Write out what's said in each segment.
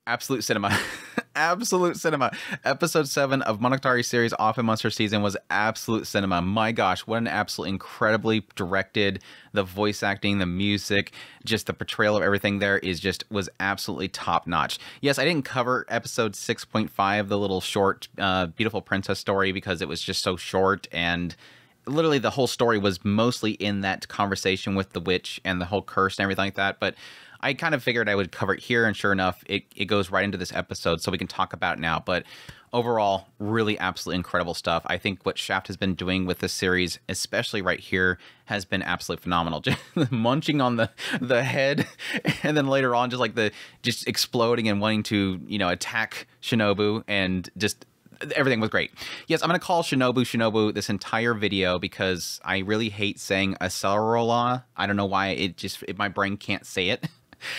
Absolute cinema. Absolute cinema. Episode 7 of Monogatari series Off in Monster Season was absolute cinema. My gosh, what an absolutely incredibly directed, the voice acting, the music, just the portrayal of everything there was absolutely top notch. Yes, I didn't cover episode 6.5, the little short, beautiful princess story, because it was just so short, and literally the whole story was mostly in that conversation with the witch and the whole curse and everything like that. But I kind of figured I would cover it here, and sure enough, it goes right into this episode, so we can talk about it now. But overall, really absolutely incredible stuff. I think what Shaft has been doing with this series, especially right here, has been absolutely phenomenal. Just munching on the head, and then later on, just exploding and wanting to, attack Shinobu, and just everything was great. Yes, I'm going to call Shinobu this entire video because I really hate saying Acerola. I don't know why, my brain can't say it.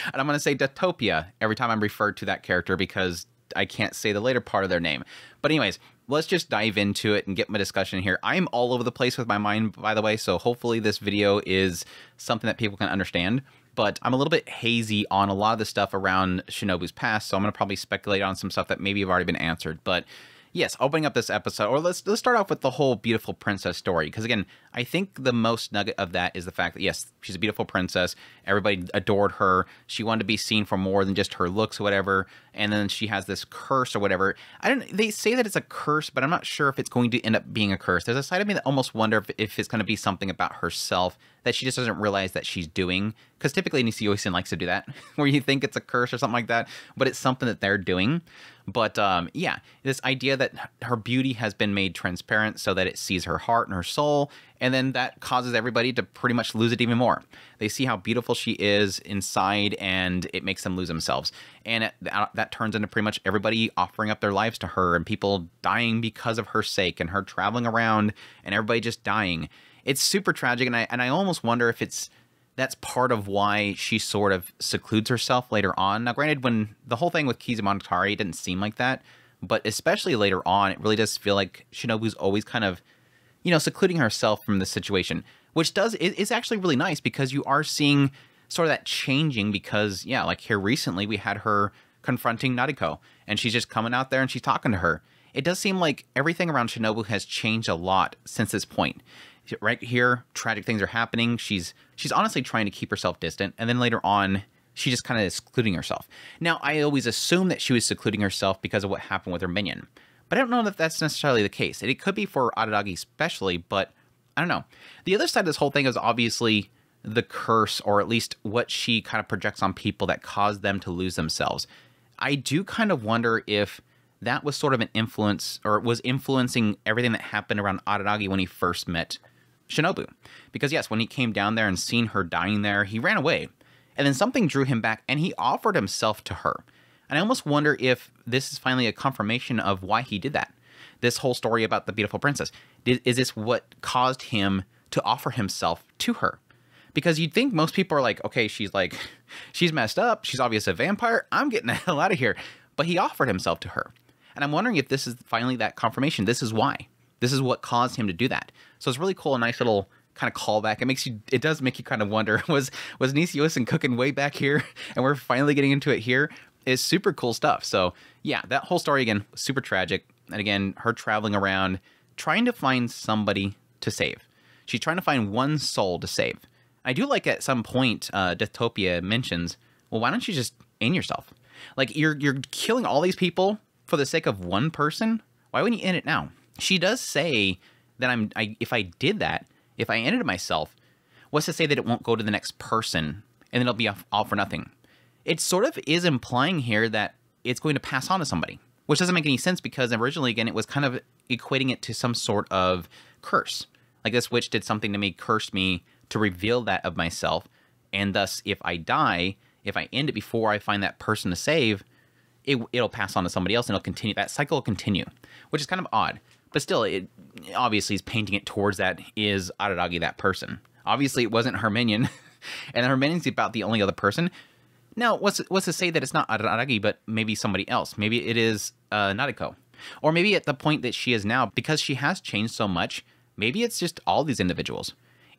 And I'm going to say Datopia every time I'm referred to that character because I can't say the later part of their name. But anyways, let's just dive into it and get my discussion here. I'm all over the place with my mind, by the way, so hopefully this video is something that people can understand. But I'm a little bit hazy on a lot of the stuff around Shinobu's past, so I'm going to probably speculate on some stuff that maybe have already been answered. But yes, opening up this episode, or let's start off with the whole beautiful princess story. Because again, I think the most nugget of that is the fact that, yes, she's a beautiful princess. Everybody adored her. She wanted to be seen for more than just her looks or whatever. And then she has this curse or whatever. They say that it's a curse, but I'm not sure if it's going to end up being a curse. There's a side of me that almost wonder if it's going to be something about herself that she just doesn't realize that she's doing. Because typically Nichiyo-san likes to do that, where you think it's a curse or something like that, but it's something that they're doing. But yeah, this idea that her beauty has been made transparent so that it sees her heart and her soul, and then that causes everybody to pretty much lose it even more. They see how beautiful she is inside, and it makes them lose themselves. And that turns into pretty much everybody offering up their lives to her, and people dying because of her sake, and her traveling around, and everybody just dying. It's super tragic, and I almost wonder if that's part of why she sort of secludes herself later on. Now, granted, when the whole thing with Monogatari, it didn't seem like that, but especially later on, it really does feel like Shinobu's always kind of, secluding herself from the situation, which is actually really nice because you are seeing sort of that changing because, yeah, like here recently we had her confronting Nariko, and she's just coming out there and she's talking to her. It does seem like everything around Shinobu has changed a lot since this point. Right here, tragic things are happening. She's honestly trying to keep herself distant, and then later on, she just kind of is secluding herself. Now, I always assumed that she was secluding herself because of what happened with her minion, but I don't know if that's necessarily the case. It could be for Araragi especially, but I don't know. The other side of this whole thing is obviously the curse, or at least what she kind of projects on people that cause them to lose themselves. I do kind of wonder if that was sort of an influence, or was influencing everything that happened around Araragi when he first met Shinobu. Because yes, when he came down there and seen her dying there, he ran away. And then something drew him back, and he offered himself to her. And I almost wonder if this is finally a confirmation of why he did that. This whole story about the beautiful princess. Is this what caused him to offer himself to her? Because you'd think most people are like, okay, she's messed up. She's obviously a vampire. I'm getting the hell out of here. But he offered himself to her. And I'm wondering if this is finally that confirmation. This is why. This is what caused him to do that. So it's really cool, a nice little kind of callback. It does make you kind of wonder, was Nichiyo-san cooking way back here, and we're finally getting into it here? It's super cool stuff. So yeah, that whole story again, super tragic. And again, her traveling around, trying to find somebody to save. She's trying to find one soul to save. I do like at some point, Deathopia mentions, well, why don't you just end yourself? Like, you're killing all these people for the sake of one person? Why wouldn't you end it now? She does say that if I did that, if I ended myself, what's to say that it won't go to the next person and then it'll be all for nothing? It sort of is implying here that it's going to pass on to somebody, which doesn't make any sense because originally, again, it was kind of equating it to some sort of curse. Like this witch did something to me, cursed me to reveal that of myself. And thus, if I die, if I end it before I find that person to save, it'll pass on to somebody else and it'll continue. That cycle will continue, which is kind of odd. But still, it obviously is painting it towards that is Araragi that person. Obviously, it wasn't her minion, and her minion's about the only other person. Now, what's to say that it's not Araragi, but maybe somebody else? Maybe it is Nariko. Or maybe at the point that she is now, because she has changed so much, maybe it's just all these individuals.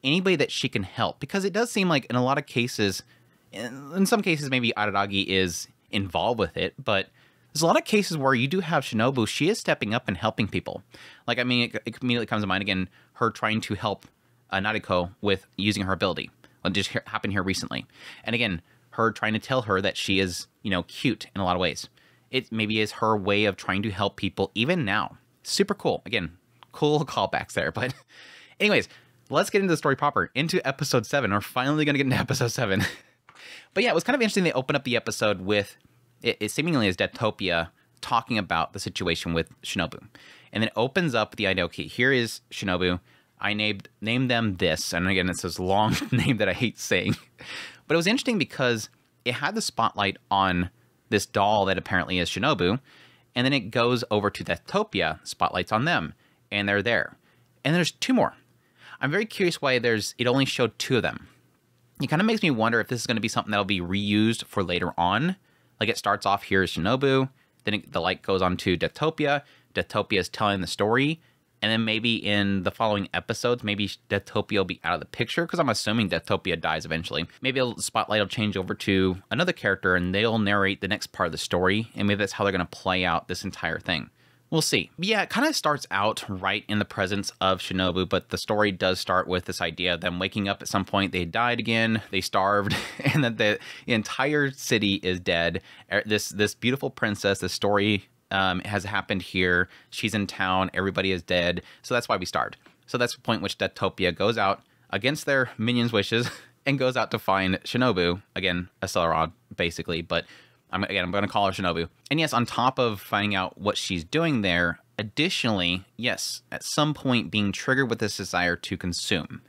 Anybody that she can help. Because it does seem like in a lot of cases, in some cases, maybe Araragi is involved with it, but there's a lot of cases where you do have Shinobu. She is stepping up and helping people. Like, I mean, it immediately comes to mind again, her trying to help Nariko with using her ability. It just happened here recently. And again, her trying to tell her that she is, you know, cute in a lot of ways. It maybe is her way of trying to help people even now. Super cool. Again, cool callbacks there. But anyways, let's get into the story proper, into episode 7. We're finally going to get into episode 7. But yeah, it was kind of interesting. They open up the episode with it seemingly as Deathopia talking about the situation with Shinobu. And then it opens up the idea, okay, here is Shinobu. I named them this. And again, it's this long name that I hate saying. But it was interesting because it had the spotlight on this doll that apparently is Shinobu. And then it goes over to Deathopia, spotlights on them. And they're there. And there's 2 more. I'm very curious why it only showed 2 of them. It kind of makes me wonder if this is going to be something that'll be reused for later on. Like, it starts off here as Shinobu, then the light goes on to Deathopia. Deathopia is telling the story, and then maybe in the following episodes, maybe Deathopia will be out of the picture, because I'm assuming Deathopia dies eventually. Maybe the spotlight will change over to another character, and they'll narrate the next part of the story, and maybe that's how they're going to play out this entire thing. We'll see. But yeah, it kind of starts out right in the presence of Shinobu, but the story does start with this idea of them waking up at some point. They died again, they starved, and that the entire city is dead. This beautiful princess, this story has happened here. She's in town, everybody is dead, so that's why we start. So that's the point which Deathopia goes out against their minions' wishes and goes out to find Shinobu, again, a Celeron, basically, but I'm going to call her Shinobu. And yes, on top of finding out what she's doing there, additionally, yes, at some point being triggered with this desire to consume.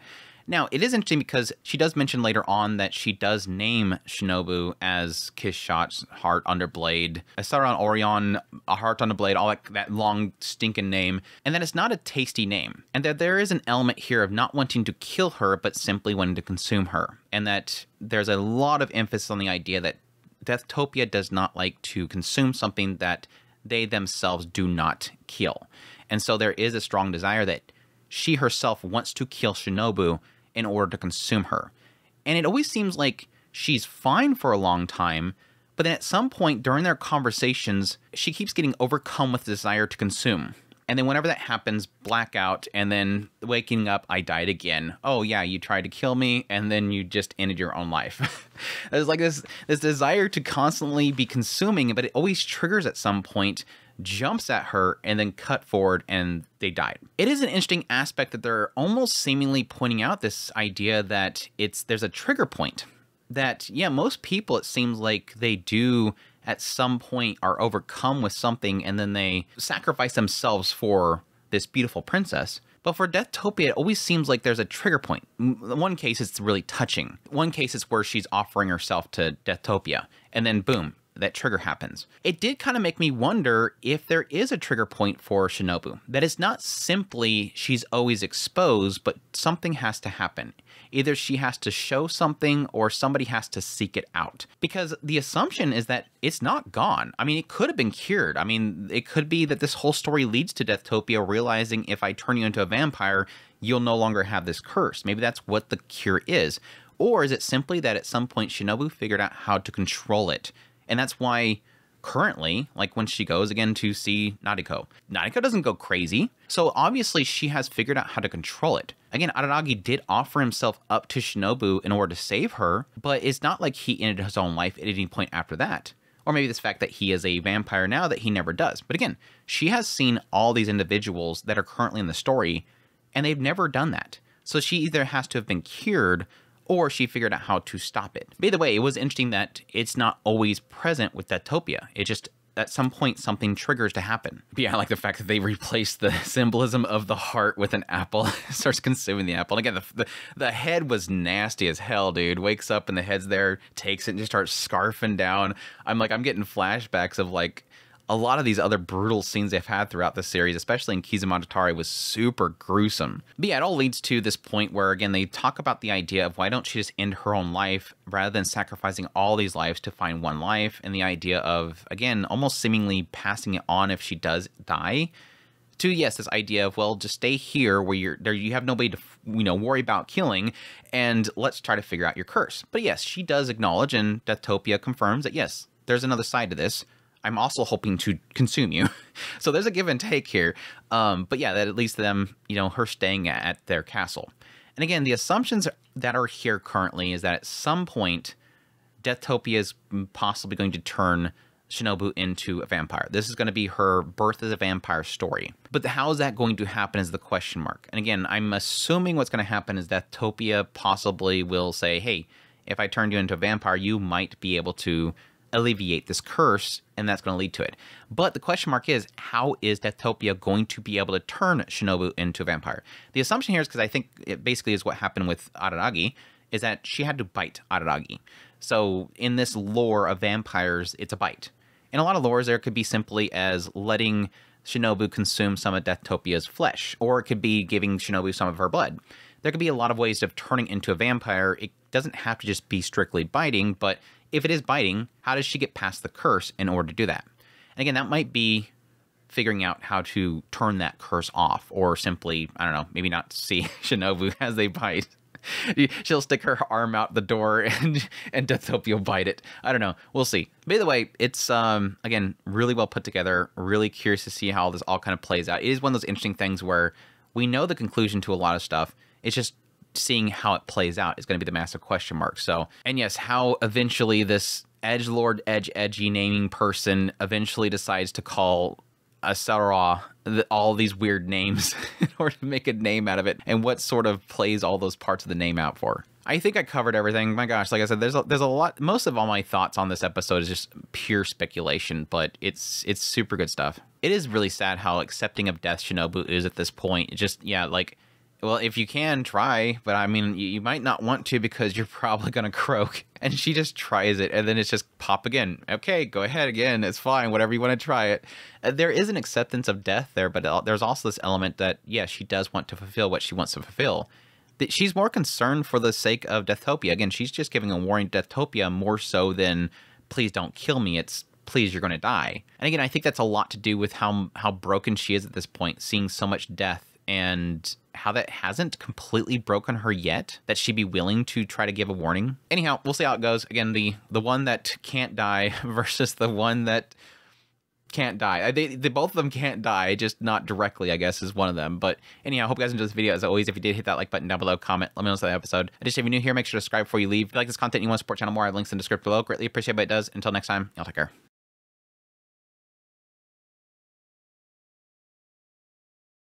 Now, it is interesting because she does mention later on that she does name Shinobu as Kiss Shots, Heart Under Blade, Asaron Orion, a Heart Under Blade, all that long stinking name, and that it's not a tasty name. And that there is an element here of not wanting to kill her, but simply wanting to consume her. And that there's a lot of emphasis on the idea that Deathopia does not like to consume something that they themselves do not kill. And so there is a strong desire that she herself wants to kill Shinobu in order to consume her. And it always seems like she's fine for a long time, but then at some point during their conversations, she keeps getting overcome with the desire to consume. And then whenever that happens, blackout, and then waking up, I died again. Oh yeah, you tried to kill me, and then you just ended your own life. There's like this desire to constantly be consuming, but it always triggers at some point, jumps at her, and then cut forward, and they died. It is an interesting aspect that they're almost seemingly pointing out this idea that there's a trigger point. That, yeah, most people, it seems like they do at some point are overcome with something and then they sacrifice themselves for this beautiful princess. But for Deathopia, it always seems like there's a trigger point. In one case, it's really touching. One case is where she's offering herself to Deathopia, and then boom, that trigger happens. It did kind of make me wonder if there is a trigger point for Shinobu. That it's not simply she's always exposed, but something has to happen. Either she has to show something or somebody has to seek it out. Because the assumption is that it's not gone. I mean, it could have been cured. I mean, it could be that this whole story leads to Deathopia realizing if I turn you into a vampire, you'll no longer have this curse. Maybe that's what the cure is. Or is it simply that at some point Shinobu figured out how to control it? And that's why currently, like when she goes again to see Nariko doesn't go crazy. So obviously she has figured out how to control it. Again, Araragi did offer himself up to Shinobu in order to save her, but it's not like he ended his own life at any point after that. Or maybe this fact that he is a vampire now that he never does. But again, she has seen all these individuals that are currently in the story, and they've never done that. So she either has to have been cured, or she figured out how to stop it. By the way, it was interesting that it's not always present with Deathopia. It just, at some point, something triggers to happen. But yeah, I like the fact that they replaced the symbolism of the heart with an apple. Starts consuming the apple. And again, the head was nasty as hell, dude. Wakes up and the head's there, takes it and just starts scarfing down. I'm getting flashbacks of like, a lot of these other brutal scenes they've had throughout the series, especially in Monogatari, was super gruesome. But yeah, it all leads to this point where, again, they talk about the idea of why don't she just end her own life rather than sacrificing all these lives to find one life, and the idea of, again, almost seemingly passing it on if she does die. To, yes, this idea of, well, just stay here where you have nobody to, worry about killing, and let's try to figure out your curse. But yes, she does acknowledge, and Deathopia confirms that, yes, there's another side to this. I'm also hoping to consume you. So there's a give and take here. But yeah, that at least them, her staying at their castle. And again, the assumptions that are here currently is that at some point, Deathtopia is possibly going to turn Shinobu into a vampire. This is going to be her birth as a vampire story. But how is that going to happen is the question mark. And again, I'm assuming what's going to happen is that Deathtopia possibly will say, hey, if I turned you into a vampire, you might be able to alleviate this curse, and that's going to lead to it. But the question mark is, how is Deathtopia going to be able to turn Shinobu into a vampire? The assumption here is, because I think it basically is what happened with Araragi, is that she had to bite Araragi. So in this lore of vampires, it's a bite. In a lot of lores, there could be simply as letting Shinobu consume some of Deathtopia's flesh, or it could be giving Shinobu some of her blood. There could be a lot of ways of turning into a vampire. It doesn't have to just be strictly biting, but if it is biting, how does she get past the curse in order to do that? And again, that might be figuring out how to turn that curse off, or simply, I don't know, maybe not see Shinobu as they bite. She'll stick her arm out the door and Deathtopia will bite it. I don't know. We'll see. But either way, it's, again, really well put together. Really curious to see how this all kind of plays out. It is one of those interesting things where we know the conclusion to a lot of stuff. It's just seeing how it plays out is going to be the massive question mark. So, and yes, how eventually this edgelord, edgy naming person eventually decides to call Asara all these weird names in order to make a name out of it, and what sort of plays all those parts of the name out for. I think I covered everything. My gosh, like I said, there's a lot. Most of all my thoughts on this episode is just pure speculation, but it's super good stuff. It is really sad how accepting of death Shinobu is at this point. It just, yeah, like, well, if you can, try, but I mean, you might not want to because you're probably gonna croak. And she just tries it, and then it's just pop again. Okay, go ahead again. It's fine. Whatever you want to try it. There is an acceptance of death there, but there's also this element that, yeah, she does want to fulfill what she wants to fulfill. That she's more concerned for the sake of Deathtopia. Again, she's just giving a warning to Deathtopia more so than, please don't kill me. It's, please, you're going to die. And again, I think that's a lot to do with how broken she is at this point, seeing so much death, and how that hasn't completely broken her yet, that she'd be willing to try to give a warning. Anyhow, we'll see how it goes. Again, the one that can't die versus the one that can't die. They both of them can't die, just not directly, I guess, is one of them. But anyhow, I hope you guys enjoyed this video. As always, if you did, hit that like button down below, comment, let me know what's the episode. Additionally, if you're new here, make sure to subscribe before you leave. If you like this content and you want to support the channel more, I have links in the description below. Greatly appreciate what it does. Until next time, y'all take care.